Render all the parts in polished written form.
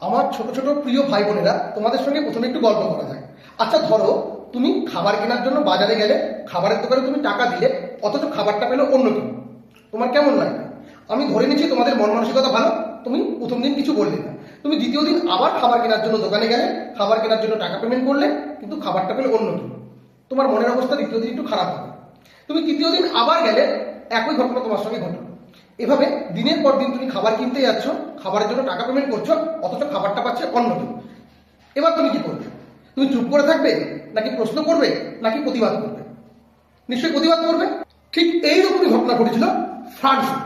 আমার ছোট ছোট প্রিয় ভাই বোনেরা, তোমাদের সঙ্গে প্রথমে একটু গল্প করা যায়। আচ্ছা ধরো তুমি খাবার কেনার জন্য বাজারে গেলে, খাবারের দোকানে তুমি টাকা দিলে, অথচ খাবারটা পেলো অন্য কেউ, তোমার কেমন লাগবে? আমি ধরে নিচ্ছি তোমাদের মন মানসিকতা ভালো, তুমি প্রথম দিন কিছু বললে না, তুমি দ্বিতীয় দিন আবার খাবার কেনার জন্য দোকানে গেলে, খাবার কেনার জন্য টাকা পেমেন্ট করলে, কিন্তু খাবারটা পেলো অন্য কেউ, তোমার মনের অবস্থা দ্বিতীয় দিন একটু খারাপ হবে। তুমি তৃতীয় দিন আবার গেলে একই ঘটনা তোমার সঙ্গে ঘটলো। এভাবে দিনের পর দিন তুমি খাবার কিনতে যাচ্ছ, খাবারের জন্য টাকা পেমেন্ট করছো, অথচ খাবারটা পাচ্ছে অন্য কেউ। এবার তুমি কি করবে? তুমি চুপ করে থাকবে, নাকি প্রশ্ন করবে, নাকি প্রতিবাদ করবে? নিশ্চয়ই প্রতিবাদ করবে। ঠিক এইরকমই ঘটনা ঘটেছিল ফ্রান্সে।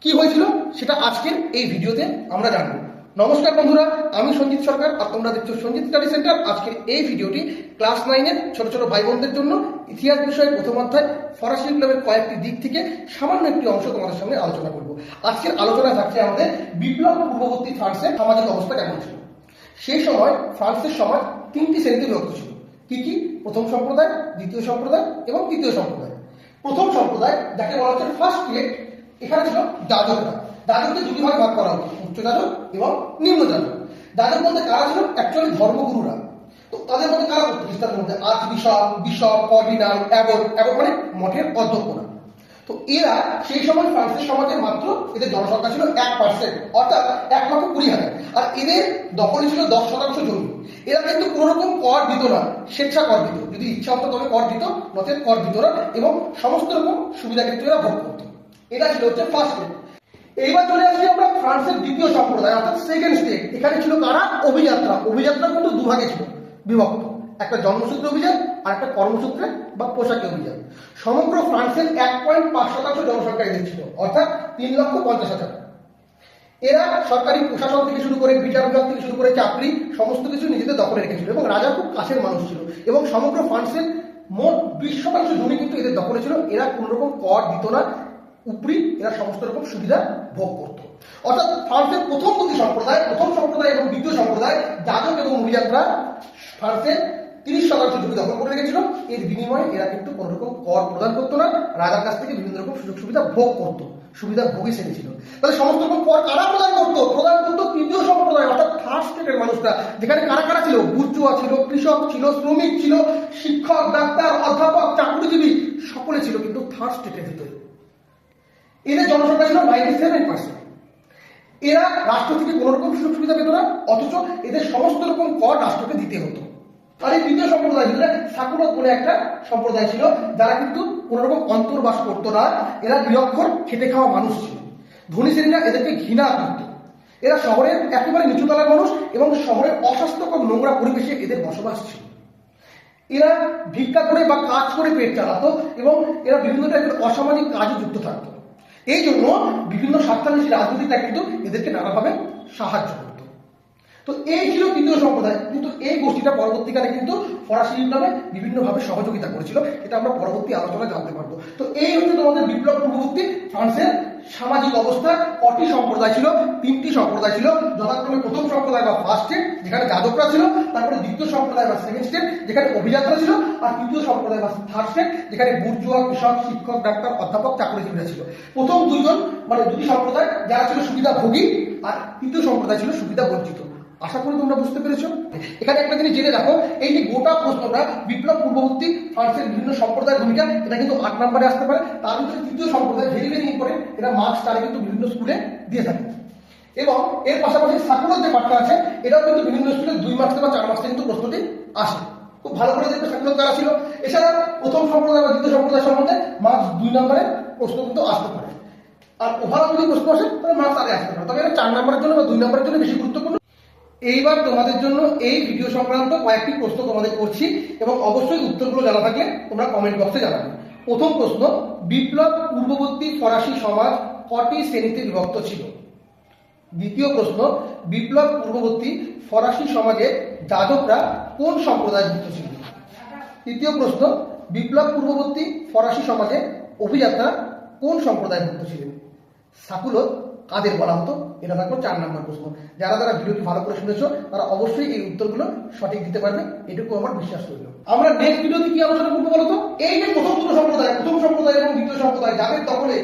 কি হয়েছিল সেটা আজকের এই ভিডিওতে আমরা জানবো। নমস্কার বন্ধুরা, আমি সঞ্জিত সরকার আর তোমরা দেখছো সঞ্জিত স্টাডি সেন্টার। আজকের এই ভিডিওটি ক্লাস 9-এর ছোট ছোট ভাই বোনদের জন্য ইতিহাস বিষয়ের প্রথম অধ্যায় ফরাসি বিপ্লবের কয়েকটি দিক থেকে সামান্য একটি অংশ তোমাদের সামনে আলোচনা করব। আজকের আলোচনায় থাকছে আমাদের বিপ্লব পূর্ববর্তী ফ্রান্সের সামাজিক অবস্থা কেমন ছিল। সেই সময় ফ্রান্সের সমাজ তিনটি শ্রেণীতে বিভক্ত ছিল। কি কি? প্রথম সম্প্রদায়, দ্বিতীয় সম্প্রদায় এবং তৃতীয় সম্প্রদায়। প্রথম সম্প্রদায়, যাকে বলা হচ্ছে ফার্স্ট ক্লেট, এখানে ছিল যাজকরা। যাজকদের দুটি ভাগে ভাগ করা হতো, উচ্চ যাজক এবং নিম্ন যাজক। যাজক বলতে কারা ছিল? অ্যাকচুয়ালি ধর্মগুরুরা। তো তাদের মধ্যে কারা করতো? খ্রিস্টানদের মধ্যে archbishop, bishop, cardinal, abbot, abbot মানে মঠের অধ্যক্ষরা। তো এরা সেই সময় ফ্রান্সের সমাজের মাত্র এদের জনসংখ্যা ছিল 1%, অর্থাৎ 1,20,000। আর এদের দখলে ছিল 10% জমি। এরা কিন্তু কোন রকম কর দিত না, স্বেচ্ছা কর দিত। যদি ইচ্ছা হতো তবে কর দিত, নচেত কর দিত না, এবং সমস্ত রকম সুবিধা কিন্তু এরা ভোগ করত। এটা ছিল হচ্ছে ফার্স্ট স্টেপ। এইবার চলে আসছি আমরা ফ্রান্সের দ্বিতীয় সম্প্রদায়, অর্থাৎ সেকেন্ড স্টেপ। এখানে ছিল কারা? অভিযাত্রা। অভিযাত্রা কিন্তু দুভাগে ছিল বিভক্ত, একটা জন্মসূত্রে অভিযান আর একটা কর্মসূত্রে বা পোশাকে অভিযান। সমগ্র ফ্রান্সের 1.5% জনসংখ্যা এদের ছিল, অর্থাৎ 3,50,000। এরা সরকারি প্রশাসন থেকে শুরু করে, বিচার বিভাগ থেকে শুরু করে চাকরি, সমস্ত কিছু নিজেদের দখলে রেখেছিল এবং রাজা খুব কাছের মানুষ ছিল। এবং সমগ্র ফ্রান্সের মোট 20% জমি কিন্তু এদের দখলে ছিল। এরা কোন রকম কর দিত না, উপরি এরা সমস্ত রকম সুবিধা ভোগ করত। অর্থাৎ ফ্রান্সের প্রথম দুটি সম্প্রদায়, প্রথম সম্প্রদায় এবং দ্বিতীয় সম্প্রদায়, যাজক এবং অভিযাত্রা, ফ্রান্সের 30% জমি দখল করে রেখেছিল। এর বিনিময়ে এরা কিন্তু কোন রকম কর প্রদান করতো না, রাজার কাছ থেকে বিভিন্ন রকম সুযোগ সুবিধা ভোগ করতো, সুবিধা ভোগী শ্রেণী ছিল। তাহলে সমস্ত রকম কর কারা প্রদান করতো? প্রদান করতো তৃতীয় সম্প্রদায়, অর্থাৎ থার্ড স্টেটের মানুষরা। যেখানে কারা কারা ছিল? বুর্জোয়া ছিল, কৃষক ছিল, শ্রমিক ছিল, শিক্ষক, ডাক্তার, অধ্যাপক, চাকরিজীবী, সকলে ছিল কিন্তু থার্ড স্টেটের ভিতরে। এদের জনসংখ্যা ছিল 97%। এরা রাষ্ট্র থেকে কোন রকম সুযোগ সুবিধা পেত না, অথচ এদের সমস্ত রকম কর রাষ্ট্রকে দিতে হতো। আর এই তৃতীয় সম্প্রদায় ভিতরে সাকুলত বলে একটা সম্প্রদায় ছিল, যারা কিন্তু কোন রকম অন্তর্বাস করতো না। এরা নিরক্ষর খেটে খাওয়া মানুষ ছিল। ধনী শ্রেণীরা এদেরকে ঘৃণা করত। এরা শহরের একেবারে নিচুতলার মানুষ এবং শহরের অস্বাস্থ্যকর নোংরা পরিবেশে এদের বসবাস ছিল। এরা ভিক্ষা করে বা কাজ করে পেট চালাতো এবং এরা বিভিন্ন টাইপের অসামাজিক কাজে যুক্ত থাকতো। এই জন্য বিভিন্ন স্বার্থান্বেষী রাজনীতিটা কিন্তু এদেরকে নানাভাবে সাহায্য করত। তো এই ছিল তৃতীয় সম্প্রদায়। কিন্তু এই গোষ্ঠীটা পরবর্তীকালে কিন্তু ফরাসি বিপ্লবে বিভিন্নভাবে সহযোগিতা করেছিল, এটা আমরা পরবর্তী আলোচনায় জানতে পারবো। তো এই হচ্ছে তোমাদের বিপ্লব পূর্ববর্তী ফ্রান্সের সামাজিক অবস্থা। কটি সম্প্রদায় ছিল? তিনটি সম্প্রদায় ছিল, যথাক্রমে প্রথম সম্প্রদায় বা ফার্স্ট স্টেপ, যেখানে যাজকরা ছিল, তারপরে দ্বিতীয় সম্প্রদায় বা সেকেন্ড স্টেপ, যেখানে অভিযাত্রা ছিল, আর তৃতীয় সম্প্রদায় বা থার্ড স্টেপ, যেখানে বুর্জোয়া, কৃষক, শিক্ষক, ডাক্তার, অধ্যাপক, চাকরিজীবীরা ছিল। প্রথম দুইজন মানে দুটি সম্প্রদায় যারা ছিল সুবিধাভোগী, আর তৃতীয় সম্প্রদায় ছিল সুবিধা বঞ্চিত। আশা করি তোমরা বুঝতে পেরেছো। এখানে একটা জিনিস জেনে রাখো, এই যে গোটা প্রশ্নটা বিপ্লব পূর্ববর্তী ফ্রান্সের বিভিন্ন সম্প্রদায়ের ভূমিকা, এটা কিন্তু 8 নম্বরে আসতে পারে। তার ভিতরে তৃতীয় সম্প্রদায় ভেরি ভেরি ইম্পর্টেন্ট, এটা মার্কস তারা কিন্তু বিভিন্ন স্কুলে দিয়ে থাকে। এবং এর পাশাপাশি সাকুলত যে পাঠটা আছে, এটাও কিন্তু বিভিন্ন স্কুলে 2 মার্কসে বা 4 মার্কসে কিন্তু প্রশ্নটি আসে। খুব ভালো করে দেখবে সাকুলত কারা ছিল। এছাড়া প্রথম সম্প্রদায় বা দ্বিতীয় সম্প্রদায় সম্বন্ধে মার্কস 2 নম্বরের প্রশ্ন কিন্তু আসতে পারে। আর ওভারঅল যদি প্রশ্ন আসে তাহলে মার্কস আগে আসতে পারে, তবে এটা 4 নম্বরের জন্য বা 2 নম্বরের জন্য বেশি গুরুত্বপূর্ণ। এইবার তোমাদের জন্য এই ভিডিও সংক্রান্ত কয়েকটি প্রশ্ন তোমাদের করছি, এবং অবশ্যই উত্তরগুলো জানা থাকলে তোমরা কমেন্ট বক্সে জানাবে। প্রথম প্রশ্ন, বিপ্লব পূর্ববর্তী ফরাসি সমাজ কটি শ্রেণীতে বিভক্ত ছিল? দ্বিতীয় প্রশ্ন, বিপ্লব পূর্ববর্তী ফরাসি সমাজে যাজকরা কোন সম্প্রদায়ভুক্ত ছিল? তৃতীয় প্রশ্ন, বিপ্লব পূর্ববর্তী ফরাসি সমাজে অভিযাত্রা কোন সম্প্রদায়ভুক্ত ছিলেন? সাকুলত কাদের বলা হতো? এটা থাকলো 4 নম্বর প্রশ্ন। যারা যারা ভিডিওটি ভালো করে শুনেছো তারা অবশ্যই এই উত্তরগুলো সঠিক দিতে পারবে, এটুকু আমার বিশ্বাস রইল। আমরা নেক্সট ভিডিওতে কি আলোচনা করবো বলতো? এই যে প্রথম দুটো সম্প্রদায়, প্রথম সম্প্রদায় এবং দ্বিতীয় সম্প্রদায়, যাদের দখলে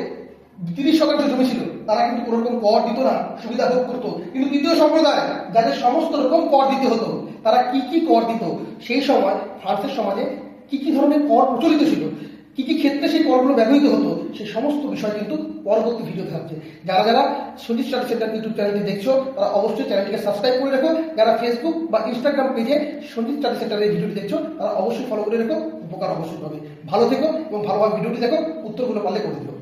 30% জমি ছিল, তারা কিন্তু কোনো রকম কর দিত না, সুবিধা ভোগ করতো। কিন্তু তৃতীয় সম্প্রদায় যাদের সমস্ত রকম কর দিতে হতো, তারা কি কি কর দিত, সেই সময় ফ্রান্সের সমাজে কি কি ধরনের কর প্রচলিত ছিল, কি কি ক্ষেত্রে সেই করগুলো ব্যবহৃত হতো, সেই সমস্ত বিষয় কিন্তু পরবর্তী ভিডিও থাকছে। যারা যারা সঞ্জিত স্টাডি সেন্টার ইউটিউব চ্যানেলটি দেখছো, তারা অবশ্যই চ্যানেলটিকে সাবস্ক্রাইব করে রাখো। যারা ফেসবুক বা ইনস্টাগ্রাম পেজে সঞ্জিত স্টাডি সেন্টারের ভিডিওটি দেখছো, তারা অবশ্যই ফলো করে রাখো, উপকার অবশ্যই পাবে। ভালো থেকো এবং ভালোভাবে ভিডিওটি দেখো, উত্তরগুলো পারলে করে দিও।